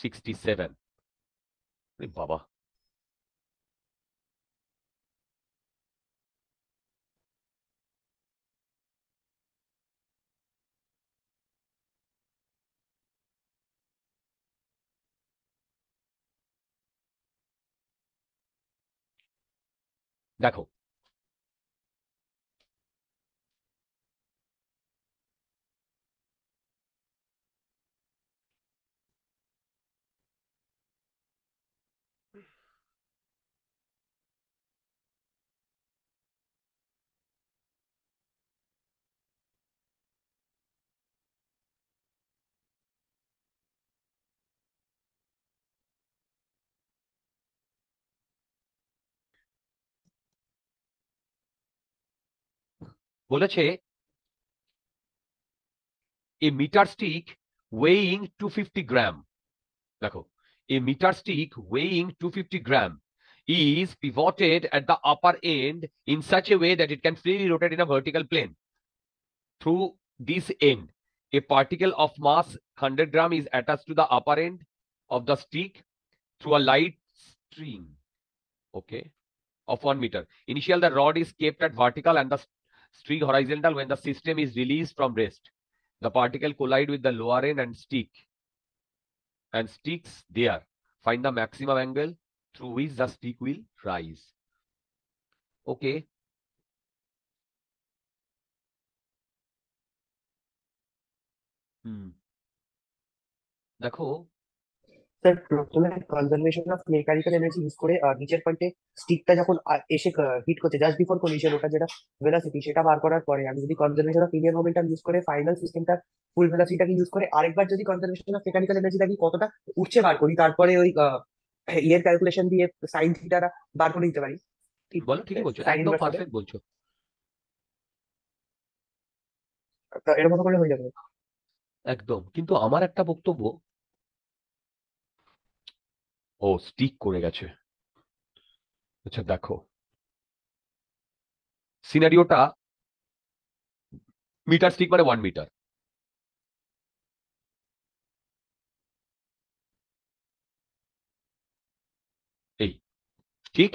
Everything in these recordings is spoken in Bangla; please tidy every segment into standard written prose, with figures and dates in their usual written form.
67 বাবা দেখো বলেছে a meter stick weighing 250 gram দেখো a meter stick weighing 250 gram is pivoted at the upper end in such a way that it can freely rotate in a vertical plane through this end. A particle of mass 100 gram is attached to the upper end of the stick through a light string, okay, of 1 meter. Initially, the rod is kept at vertical and the string horizontal. When the system is released from rest, the particle collide with the lower end and sticks there. Find the maximum angle through which the stick will rise. Okay. দেখো স্যার প্রথমে conservation of mechanical energy use করে নিচের পয়েন্টে স্টিকটা যখন এসে হিট করছে জাস্ট বিফোর কলিশন, ওটা যেটা ভেলোসিটি সেটা বার করার পরে আমি যদি conservation of linear momentum use করে ফাইনাল সিস্টেমটা ফুল ভেলোসিটিটাকে ইউজ করে আরেকবার যদি কনজারভেশন অফ মেকানিক্যাল এনার্জিটাকে কতটা উঠছে বার করি, তারপরে ওই ইয়ের ক্যালকুলেশন দিয়ে সাইন থিটাটা বার করে দিতে পারি। বলো, ঠিকই বলছো, একদম পারফেক্ট বলছো, এরকম করলে হয়ে যাবে একদম। কিন্তু আমার একটা বক্তব্য, ও স্টিক করে গেছে। আচ্ছা দেখো, সিনারিওটা মিটার স্টিক মানে 1 মিটার, এই ঠিক।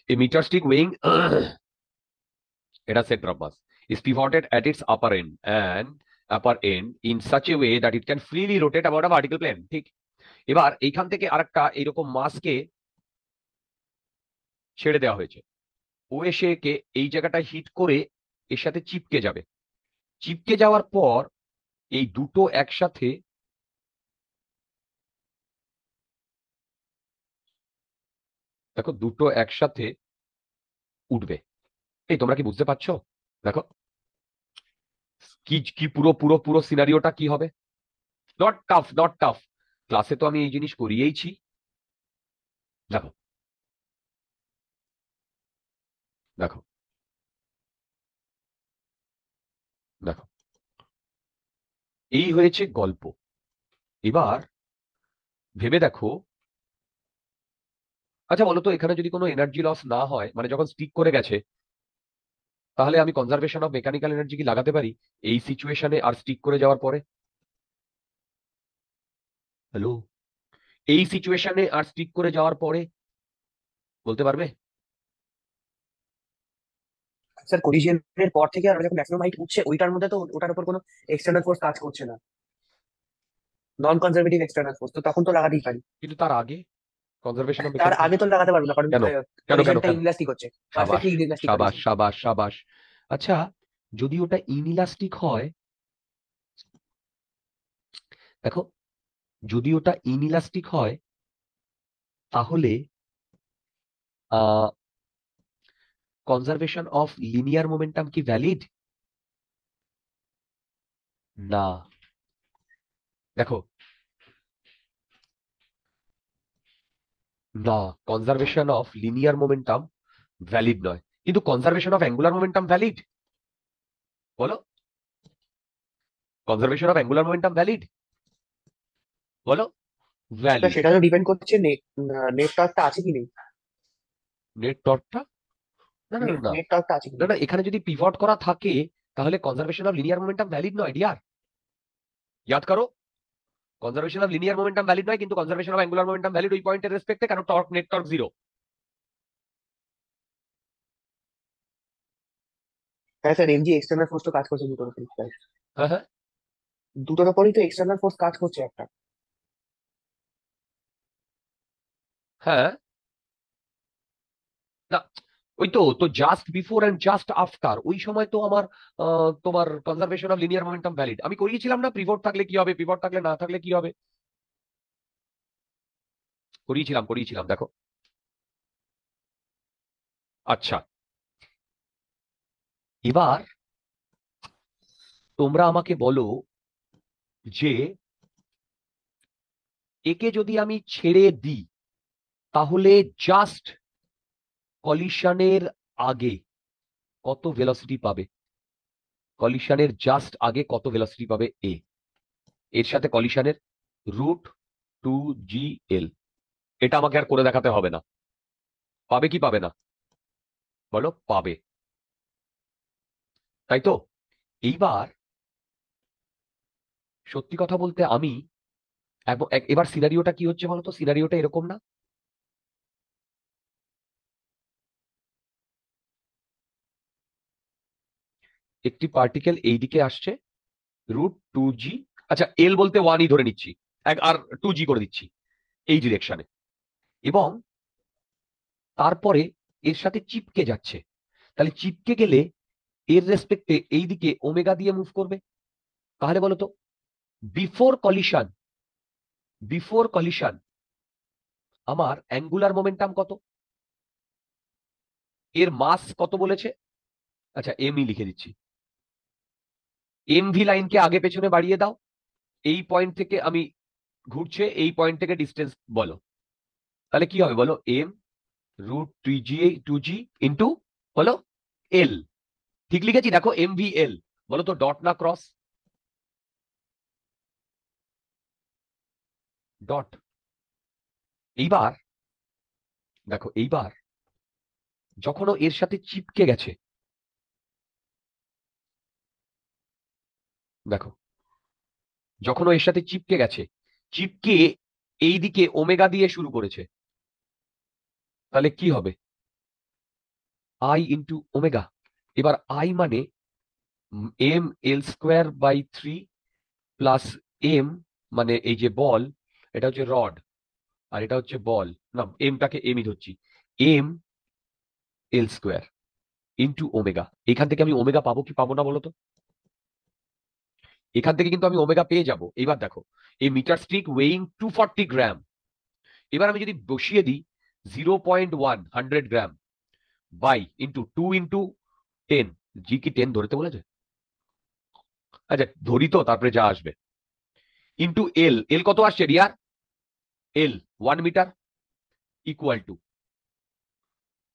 A meter stick weighing এটা center of mass is pivoted at its upper end in such a way that it can freely rotate about a vertical plane, ঠিক। এবার এইখান থেকে আরেকটা এইরকম মাসকে ছেড়ে দেওয়া হয়েছে, ও এসে কে এই জায়গাটা হিট করে এর সাথে চিপকে যাবে। চিপকে যাওয়ার পর এই দুটো একসাথে দেখো, দুটো একসাথে উঠবে। এই তোমরা কি বুঝতে পারছো? দেখো কি কি পুরো পুরো পুরো সিনারিওটা কি হবে। নট টাফ, নট টাফ, ক্লাসে তো আমি এই জিনিস করিয়েইছি। দেখো দেখো দেখো, এই হয়েছে গল্প। এবার ভেবে দেখো, আচ্ছা বলো তো, এখানে যদি কোনো এনার্জি লস না হয়, মানে যখন স্টিক করে গেছে, তাহলে আমি কনজারভেশন অফ মেকানিক্যাল এনার্জি কি লাগাতে পারি এই সিচুয়েশনে আর স্টিক করে যাওয়ার পরে? হ্যালো, এই সিচুয়েশনে আর স্টিক করে যাওয়ার পরে বলতে পারবে? স্যার কলিশনের পর থেকে আর যখন ম্যাক্সিমাম হাইট উঠছে ওইটার মধ্যে তো ওটার উপর কোনো এক্সটার্নাল ফোর্স কাজ করছে না, নন কনজারভেটিভ এক্সটার্নাল ফোর্স, তো তখন তো লাগাতেই পারি। কিন্তু তার আগে কনজারভেশন অফ তার মেকানিক্যাল, আগে তো লাগাতে পারবো না, কারণ কেন কেন কেন কলিশনটা কেন? ইনইলাস্টিক হচ্ছে, সাবাস পারফেক্টলি ইনইলাস্টিক সাবাস কলিশন। সাবাস সাবাস। আচ্ছা, যদি ওটা ইনইলাস্টিক হয়, দেখো যদি ওটা ইনইলাস্টিক হয় তাহলে কনজারভেশন অফ লিনিয়ার মোমেন্টাম কি ভ্যালিড? না। দেখো, না, conservation of linear momentum valid নয়, কিন্তু conservation of angular momentum valid. বলো, conservation of angular momentum valid? বলো, ভ্যালিড। সেটা তো ডিপেন্ড করছে নেট টর্কটা আছে কি নেই। নেট টর্কটা, না না না না, নেট টর্কটা আছে কি না নেই। না, এখানে যদি পিভট করা থাকে তাহলে conservation of linear momentum valid নয় ডিয়ার। ইয়াদ করো, conservation of linear momentum valid নয়, কিন্তু conservation of angular momentum valid ওই পয়েন্টের রেসপেক্টে, কারণ টর্ক, নেট টর্ক জিরো। হ্যাঁ স্যার, এমজি এক্সটার্নাল ফোর্স তো কাজ করছে দুটোর উপরই স্যার। হ্যাঁ হ্যাঁ দুটোর উপরই তো এক্সটার্নাল ফোর্স কাজ করছে একটা। হ্যাঁ, না, ওই তো তো just before and just after, ওই সময় তো আমার তোমার conservation of linear momentum valid. আমি করিয়েছিলাম না, পিভট থাকলে কি হবে, পিভট থাকলে না থাকলে কি হবে, করিয়েছিলাম করিয়েছিলাম, দেখো। আচ্ছা, এবার তোমরা আমাকে বলো যে একে যদি আমি ছেড়ে দিই তাহলে জাস্ট কলিশনের আগে কত ভেলোসিটি পাবে? কলিশনের জাস্ট আগে কত ভেলোসিটি পাবে এ, এর সাথে কলিশনের √2gl। এটা আমাকে আর করে দেখাতে হবে না। পাবে কি পাবে না? বলো, পাবে, তাই তো। এইবার সত্যি কথা বলতে আমি এবার সিনারিওটা কি হচ্ছে বলতো, সিনারিওটা এরকম না, একটি পার্টিকেল এইদিকে আসছে √2g, আচ্ছা এল বলতে ওয়ানই ধরে নিচ্ছি, আর 2g করে দিচ্ছি এই ডিরেকশনে, এবং তারপরে এর সাথে চিপকে যাচ্ছে। তাহলে চিপকে গেলে এর রেসপেক্টে এইদিকে ওমেগা দিয়ে মুভ করবে। তাহলে বলো তো, বিফোর কলিশন, বিফোর কলিশন আমার অ্যাঙ্গুলার মোমেন্টাম কত, এর মাস কত বলেছে? আচ্ছা এমই লিখে দিচ্ছি, এম ভি লাইনকে আগে পেছনে বাড়িয়ে দাও, এই পয়েন্ট থেকে আমি ঘুরছে, এই পয়েন্ট থেকে ডিস্টেন্স বলো, তাহলে কি হবে বলো, m√2g ইন্টু বলো এল। ঠিক লিখেছি, দেখো এম ভি এল। বলো তো ডট না ক্রস? ডট। এইবার দেখো, এইবার যখন ও এর সাথে চিপকে গেছে, দেখো যখন ও এর সাথে চিপকে গেছে, চিপকে এইদিকে ওমেগা দিয়ে শুরু করেছে, তাহলে কি হবে, আই ইন্টু ওমেগা। এবার আই মানে m l² / 3 প্লাস এম, মানে এই যে বল, এটা হচ্ছে রড, আর এটা হচ্ছে বল, না এমটাকে এমই ধরছি, m l² ইন্টু ওমেগা। এখান থেকে আমি ওমেগা পাবো কি পাবো না বলো তো? এখান থেকে কিন্তু আমি ওমেগা পেয়ে যাব। এবার দেখো, এই মিটার স্টিক ওয়েইং 240 গ্রাম, এবার আমি যদি বসিয়ে দিই 0.1 বাই ইন্টু 2 ইন্টু 10, জি কি 10 ধরতে বলেছে? আচ্ছা ধরি তো, তারপরে যা আসবে, ইন্টু এল, এল কত আসছে রিয়ার? এল 1 মিটার, ইকুয়াল টু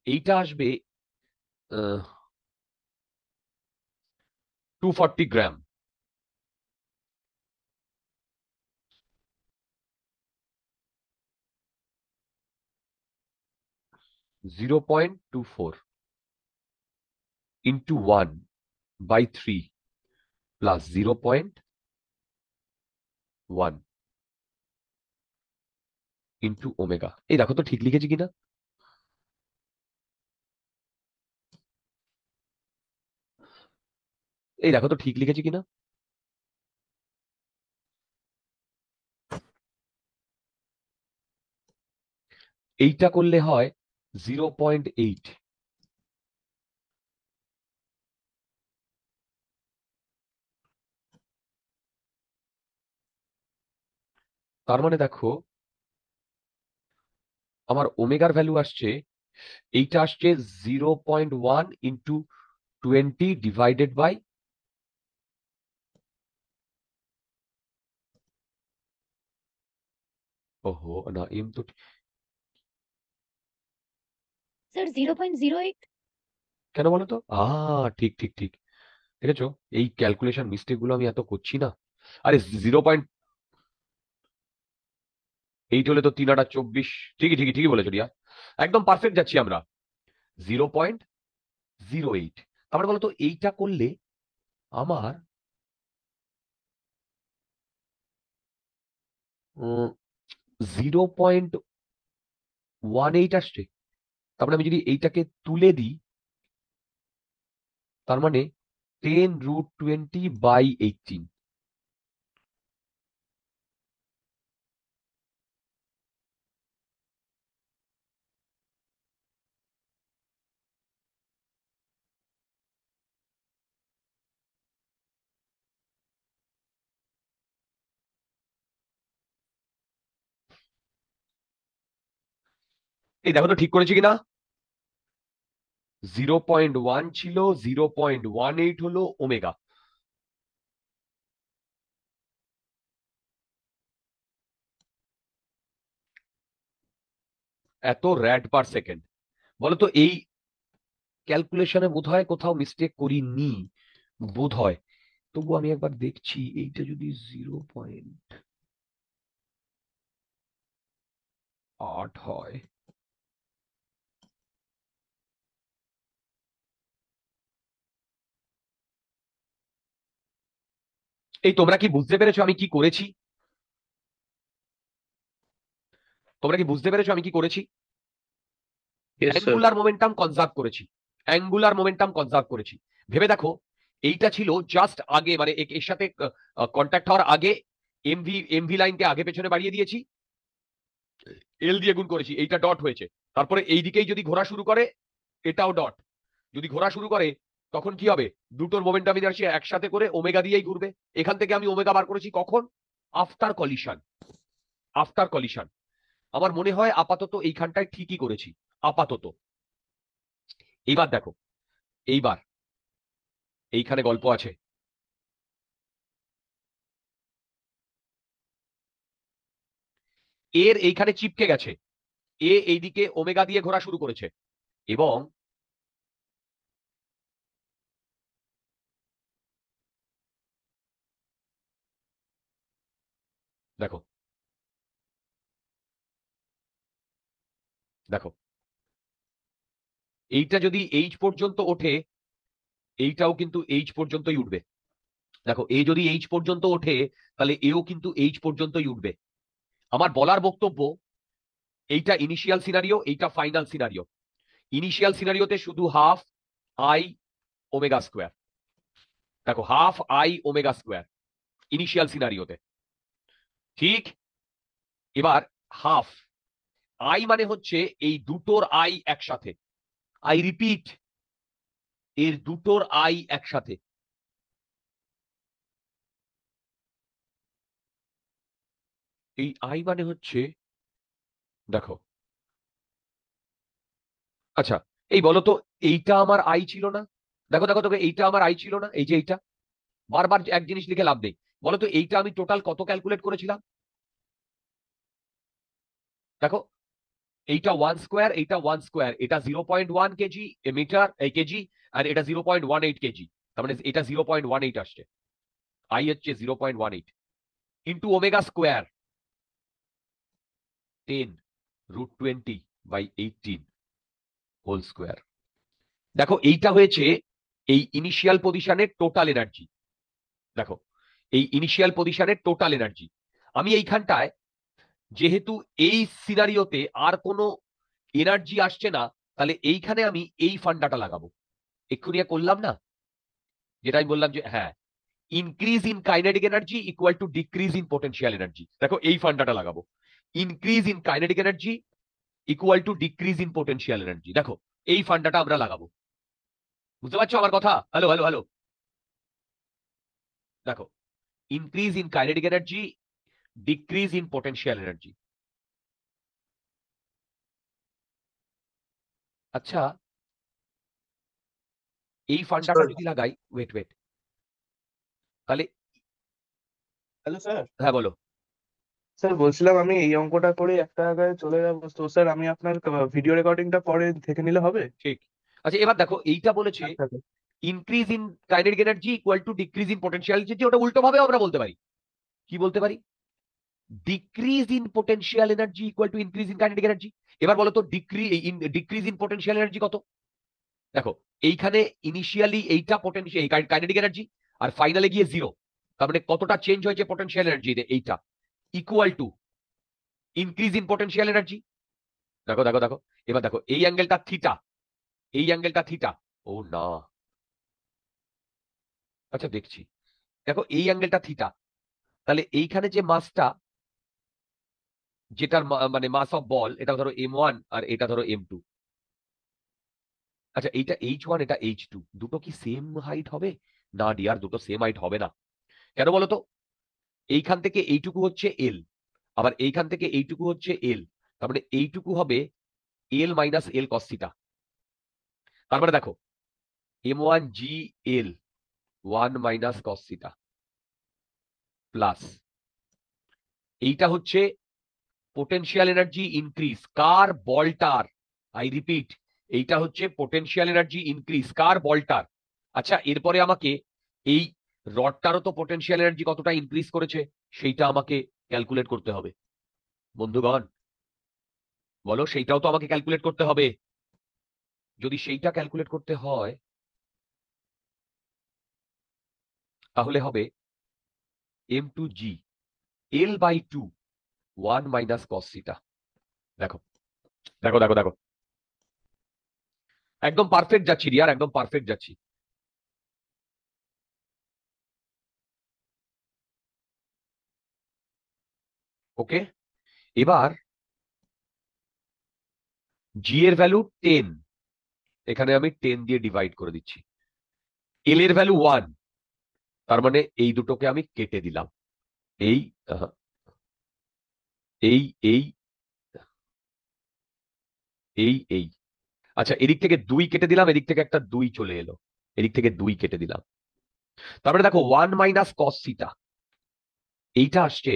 এইটা আসবে 240 গ্রাম। 0.24 ইন্টু 1/3 প্লাস 0.1 ইন্টু ওমেগা। এই দেখো তো ঠিক লিখেছি কিনা। এই দেখো তো ঠিক লিখেছি কিনা। এইটা করলে হয় 0.8। তার মানে দেখো, আমার ওমেগার ভ্যালু আসছে এইটা আসছে 0.1 ইন্টু 20 ডিভাইডেড বাই, ওহো না এম তো স্যার 0.08। কেন বলো তো? ঠিক ঠিক ঠিক, দেখেছো এই ক্যালকুলেশন মিস্টেক গুলো আমি এত করছি না। আরে 0.8 হলে তো 3 8 24, ঠিকই ঠিকই ঠিকই বলেছো রিয়া, একদম পারফেক্ট যাচ্ছি আমরা। 0.08, তারপরে বলো তো এইটা করলে আমার 0.18 আসছে। তারপরে আমি যদি এইটাকে তুলে দিই, তার মানে 10√20/18। এই দেখো তো ঠিক করেছি কিনা। 0.1 ছিল, 0.18 হলো ওমেগা। এত র্যাড পার সেকেন্ড। বলতো এই ক্যালকুলেশনে বোধহয় কোথাও মিস্টেক করিনি, বোধহয়। তবু আমি একবার দেখছি, এইটা যদি 0.8 হয়, এই তোমরা কি বুঝতে পেরেছো আমি কি করেছি? তোমরা কি বুঝতে পেরেছো আমি কি করেছি? Yes, sir. Angular momentum conserve করেছি, অ্যাঙ্গুলার মোমেন্টাম কনজার্ভ করেছি। ভেবে দেখো, এইটা ছিল জাস্ট আগে, মানে এর সাথে কন্ট্যাক্ট হওয়ার আগে এমভি লাইনকে আগে পেছনে বাড়িয়ে দিয়েছি, এল দিয়ে গুণ করেছি, এইটা ডট হয়েছে। তারপরে এই দিকেই যদি ঘোরা শুরু করে, এটাও ডট। যদি ঘোরা শুরু করে তখন কি হবে? দুটোর মোমেন্টাম ইনার্সিয়া একসাথে করে ওমেগা দিয়েই ঘুরবে। এখান থেকে আমি ওমেগা বার করেছি কখন? After collision. After collision. আমার মনে হয় আপাতত এইখানটায় ঠিকই করেছি, আপাতত। এইবার দেখো, এইবার এইখানে গল্প আছে। এর এইখানে চিপকে গেছে, এইদিকে ওমেগা দিয়ে ঘোরা শুরু করেছে, এবং দেখো দেখো এইটা যদি এইচ পর্যন্ত ওঠে, এইটাও কিন্তু এইচ পর্যন্তই উঠবে। দেখো এ যদি এইচ পর্যন্ত ওঠে, তাহলে এও কিন্তু এইচ পর্যন্তই উঠবে। আমার বলার বক্তব্য, এইটা ইনিশিয়াল সিনারিও, এইটা ফাইনাল সিনারিও। ইনিশিয়াল সিনারিওতে শুধু হাফ আই ওমেগা স্কোয়ার, দেখো half I omega square initial সিনারিওতে, ঠিক। এবার হাফ আই মানে হচ্ছে এই দুটোর আই একসাথে, আই রিপিট, এর দুটোর আই একসাথে। এই আই মানে হচ্ছে, দেখো, আচ্ছা এই বলো তো, এইটা আমার আই ছিল না? দেখো দেখো তোকে, এইটা আমার আই ছিল না, এই যে এইটা। বারবার এক জিনিস লিখে লাভ নেই। বলো তো এইটা আমি টোটাল কত ক্যালকুলেট করেছিলাম? দেখো, এইটা 1 স্কোয়ার, এইটা 1 স্কোয়ার, এটা 0.1 কেজি মিটার, এই কেজি, আর এটা 0.18 কেজি। তার মানে এটা 0.18 আসছে, আই হচ্ছে 0.18 into omega square 10√20/18 whole square. দেখো এইটা হয়েছে এই ইনিশিয়াল পজিশনের টোটাল এনার্জি। দেখো এই ইনিশিয়াল পজিশনের টোটাল এনার্জি। আমি এইখানটায়, যেহেতু এই সিনারিওতে আর কোনো এনার্জি আসছে না, তাহলে এইখানে আমি এই ফান্ডাটা লাগাবো, এক্ষুনি করলাম না, যেটা আমি বললাম যে হ্যাঁ, increase in kinetic energy equal to decrease in potential energy. দেখো এই ফান্ডাটা লাগাবো, increase in kinetic energy equal to decrease in potential energy. দেখো এই ফান্ডাটা আমরা লাগাবো। বুঝতে পারছো আমার কথা? Hello hello hello. দেখো, increase in kinetic energy, decrease in potential energy. আচ্ছা, এই ফান্ডাটা যদি লাগাই, ওয়েট ওয়েট, তাহলে হ্যালো স্যার। হ্যাঁ বলো। স্যার বলছিলাম আমি এই অঙ্কটা করে একটা জায়গায় চলে যাবো, তো স্যার আমি আপনার ভিডিও রেকর্ডিংটা পরে থেকে নিলে হবে? ঠিক। আচ্ছা, এবার দেখো এইটা বলেছে আচ্ছা increase in kinetic energy equal to decrease in potential energy, ওটা উল্টো ভাবে আমরা বলতে পারি। কি বলতে পারি? Decrease in potential energy equal to increase in kinetic energy. এবার বলো তো ডিক্রিজ ইন পোটেনশিয়াল এনার্জি কত? দেখো এইখানে ইনিশিয়ালি এইটা পোটেনশিয়াল কাইনেটিক এনার্জি, আর ফাইনালে গিয়ে জিরো, তার মানে কতটা চেঞ্জ হয়েছে পোটেনশিয়াল এনার্জি, এইটা equal to increase in potential energy. দেখো দেখো দেখো, এবার দেখো এই অ্যাঙ্গেলটা থিটা, এই অ্যাঙ্গেলটা থিটা। ও না, আচ্ছা দেখছি। দেখো এই অ্যাঙ্গেলটা থিটা, তাহলে এইখানে যে মাসটা, যেটার মানে মাস অফ বল, এটা ধরো m1 আর এটা ধরো m2। আচ্ছা, এইটা h1 এটা h2, দুটো কি সেম হাইট হবে? না ডিয়ার, দুটো সেম হাইট হবে না। কেন বলো তো? এইখান থেকে এইটুকু হচ্ছে এল, আবার এইখান থেকে এইটুকু হচ্ছে এল, তার মানে এইটুকু হবে L minus L cos theta. তার মানে দেখো m1 g l 1 minus cos theta plus এইটা হচ্ছে পোটেনশিয়াল এনার্জি ইনক্রিজ কার বলটার। আই রিপিট, এইটা হচ্ছে পোটেনশিয়াল এনার্জি ইনক্রিজ কার বলটার। আচ্ছা, এরপরে আমাকে এই রডটারও তো পোটেনশিয়াল এনার্জি কতটা ইনক্রিজ করেছে সেইটা আমাকে ক্যালকুলেট করতে হবে। বন্ধুগণ বলো, সেইটাও তো আমাকে ক্যালকুলেট করতে হবে। যদি সেইটা ক্যালকুলেট করতে হয়, তাহলে হবে m2g l by 2 1 minus cos theta. দেখো দেখো দেখো দেখো, একদম পারফেক্ট যাচ্ছি রিয়ার, একদম পারফেক্ট যাচ্ছি। ওকে, এবার জি এর ভ্যালু 10, এখানে আমি 10 দিয়ে ডিভাইড করে দিচ্ছি। এল এর ভ্যালু 1, তার মানে এই দুটোকে আমি কেটে দিলাম। এই আহা, এই এই এই এই আচ্ছা, এদিক থেকে 2 কেটে দিলাম, এদিক থেকে একটা 2 চলে এলো, এদিক থেকে 2 কেটে দিলাম। তারপরে দেখো 1 মাইনাস কস থিটা, এইটা আসছে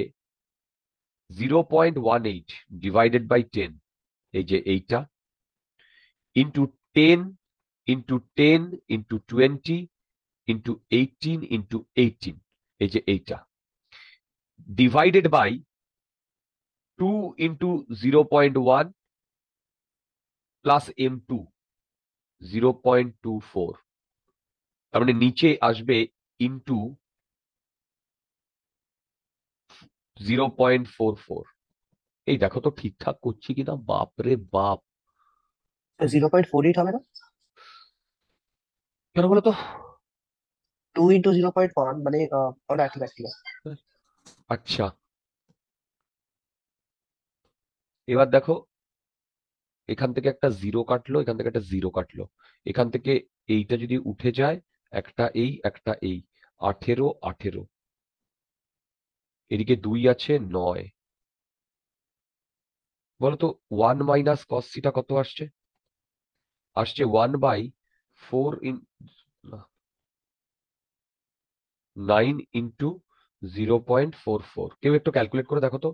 0.18 ডিভাইডেড বাই 10, এই যে এইটা, into 10 into 10 into 20 into 18 into 18, এই যে এইটা, divided by 2 into 0.1 plus m2 0.24, তার মানে নিচে আসবে ইন্টু 0.44। এই দেখো তো ঠিকঠাক করছি কিনা, বাপ রে বাপ। 0.48 হবে না? কেন বলো তো? 2 ইন্টু 0.1 মানে ওটা ঠিক আছে ঠিক আছে। আচ্ছা, এবার দেখো এখান থেকে একটা জিরো কাটলো, এখান থেকে একটা জিরো কাটলো, এখান থেকে এইটা যদি উঠে যায়, একটা এই একটা এই, 18 18, এদিকে 2 আছে 9। বলতো 1 মাইনাস কস থিটা কত আসছে? আসছে 1/4 9 ইন্টু 0.44। কেউ একটু ক্যালকুলেট করে দেখো তো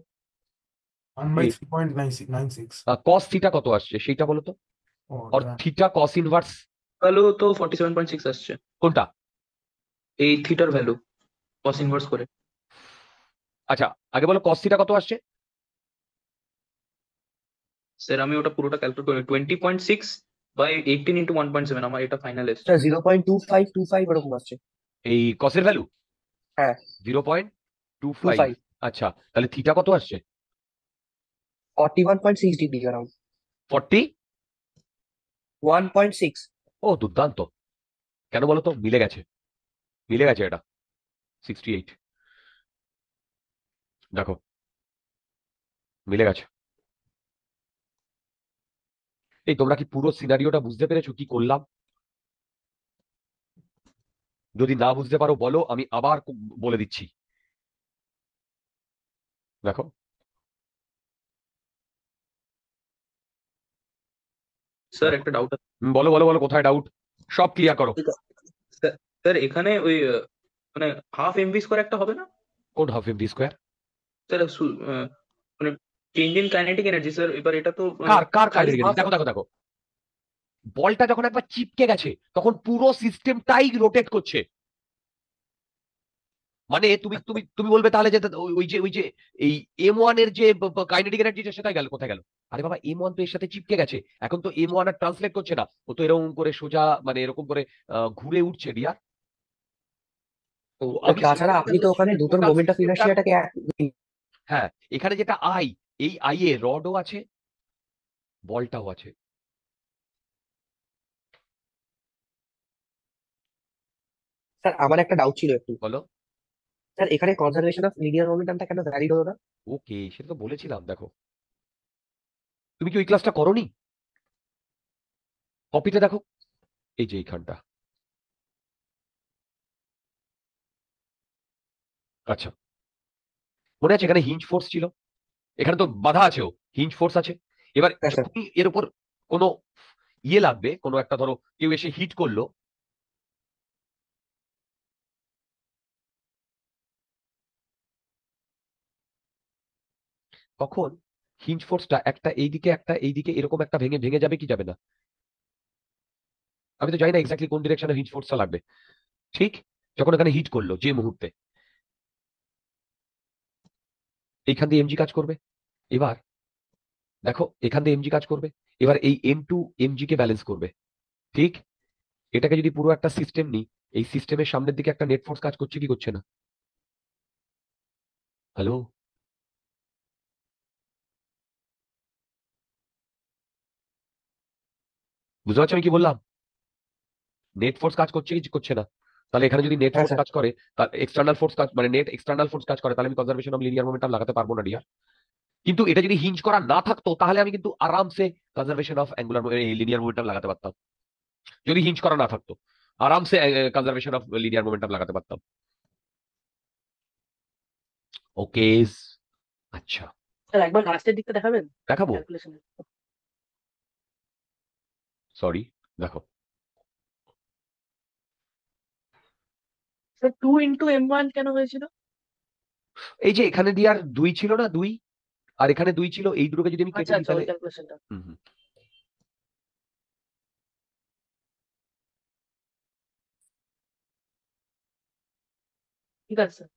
1/3.96. কস থিটা কত আসছে সেইটা বলো তো, আর ওটা থিটা কস ইনভার্স ভ্যালু তো 47.6 আসছে, কোনটা? এই থিটার ভ্যালু কস ইনভার্স করে। আচ্ছা, আগে বলো কস থিটা কত আসছে। স্যার আমি ওটা পুরোটা ক্যালকুলেট করি, 20.6 বাই 18 ইন্টু 1.7, আমার এটা ফাইনাল এসছে। 0.2525 এরকম আসছে। এই কসের ভ্যালু হ্যাঁ 0.25। 25 আচ্ছা, তাহলে থিটা কত আসছে? 41.6 ডিগ্রি অ্যারাউন্ড 40। 1.6। ও দুর্দান্ত, কেন বলো তো? মিলে গেছে, মিলে গেছে এটা 68। দেখো মিলে গেছে। এই তোমরা কি পুরো সিনারিওটা বুঝতে পেরেছো কি করলাম? যদি না বুঝতে পারো বলো, আমি আবার বলে দিচ্ছি। দেখো স্যার একটা ডাউট আছে বলো বলো বলো, কোথায় ডাউট? সব ক্লিয়ার করো। স্যার। স্যার এখানে ওই মানে হাফ এমভি স্কোয়ার একটা হবে না কোন হাফ এমভি স্কোয়ার? স্যার? মানে change in kinetic energy sir, এবার এটা তো কার কার খালি কাইনেটিক হাফ। এনার্জি? দেখো দেখো দেখো, বলটা যখন একবার চিপকে গেছে তখন পুরো সিস্টেমটাই রোটেট করছে। মানে তুমি তুমি তুমি বলবে তাহলে যে ওই যে এই M1 এর যে কাইনেটিক এনার্জি সেটাই গেল, কোথায় গেল? আরে বাবা, M1 তো এর সাথে চিপকে গেছে, এখন তো M1 আর ট্রান্সলেট করছে না, ও তো এরকম করে সোজা মানে এরকম করে ঘুরে উঠছে ডিয়ার। ও তো স্যার অবভিয়াসলি তাছাড়া আপনি তো ওখানে দুটোর টোটাল মোমেন্ট অফ সিস্টেমটা। ইনার্শিয়াটাকে হ্যাঁ, এখানে যেটা আই, এই আই এ রডও আছে, বলটাও আছে। স্যার আমার একটা ডাউট ছিল একটু। বলো। স্যার এখানে কনজারভেশন অফ লিনিয়ার মোমেন্টামটা কেন ভ্যালিড হলো না? ওকে, সেটা তো বলেছিলাম। দেখো, তুমি কি ওই ক্লাসটা করোনি? কপিটা দেখো, এই যে এইখানটা। আচ্ছা, মনে আছে এখানে হিঞ্জ ফোর্স ছিল, এখানে তো বাধা আছেও, হিঞ্জ ফোর্স আছে। এবার হ্যাঁ স্যার। যখনই এর উপর কোনো ইয়ে লাগবে, কোনো একটা ধরো কেউ এসে হিট করলো, তখন হিঞ্জ ফোর্সটা একটা এইদিকে এরকম একটা ভেঙে ভেঙে যাবে কি যাবে না? আমি তো জানি না এক্স্যাক্টলি কোন ডিরেকশনে হিঞ্জ ফোর্সটা লাগবে। ঠিক যখন এখানে হিট করলো যে মুহূর্তে, এইখান দিয়ে এমজি কাজ করবে। এবার দেখো, এখান দিয়ে এমজি কাজ করবে, এবার এই M2 এমজি কে ব্যালেন্স করবে। ঠিক, এটাকে যদি পুরো একটা সিস্টেম নিই, এই সিস্টেমের সামনের দিকে একটা নেট ফোর্স কাজ করছে কি করছে না? হ্যালো, বুঝতে পারছো আমি কি বললাম? নেট ফোর্স কাজ করছে কি করছে না? তাহলে এখানে যদি নেট হ্যাঁ ফোর্স স্যার। কাজ করে, তাহলে এক্সটার্নাল ফোর্স কাজ মানে নেট এক্সটার্নাল ফোর্স কাজ করে, তাহলে আমি কনজারভেশন অফ লিনিয়ার মোমেন্টাম লাগাতে পারবো না ডিয়ার। কিন্তু এটা যদি হিঞ্জ করা না থাকতো, তাহলে আমি কিন্তু আরামসে conservation of angular linear momentum লাগাতে পারতাম। যদি হিঞ্জ করা না থাকতো, আরামসে কনজারভেশন অফ লিনিয়ার মোমেন্টাম লাগাতে পারতাম। ওকে, আচ্ছা, স্যার একবার লাস্টের দিকটা দেখাবেন দেখাবো। ক্যালকুলেশন। সরি, দেখো, স্যার 2 × M1 কেন হয়েছিল? এই যে এখানে দিয়ে আর 2 ছিল না, 2 আর এখানে 2 ছিল, এই দুটোকে যদি আমি আচ্ছা কেটে দিই আচ্ছা, ওই তাহলে ক্যালকুলেশনটা। হুম হুম। ঠিক আছে স্যার।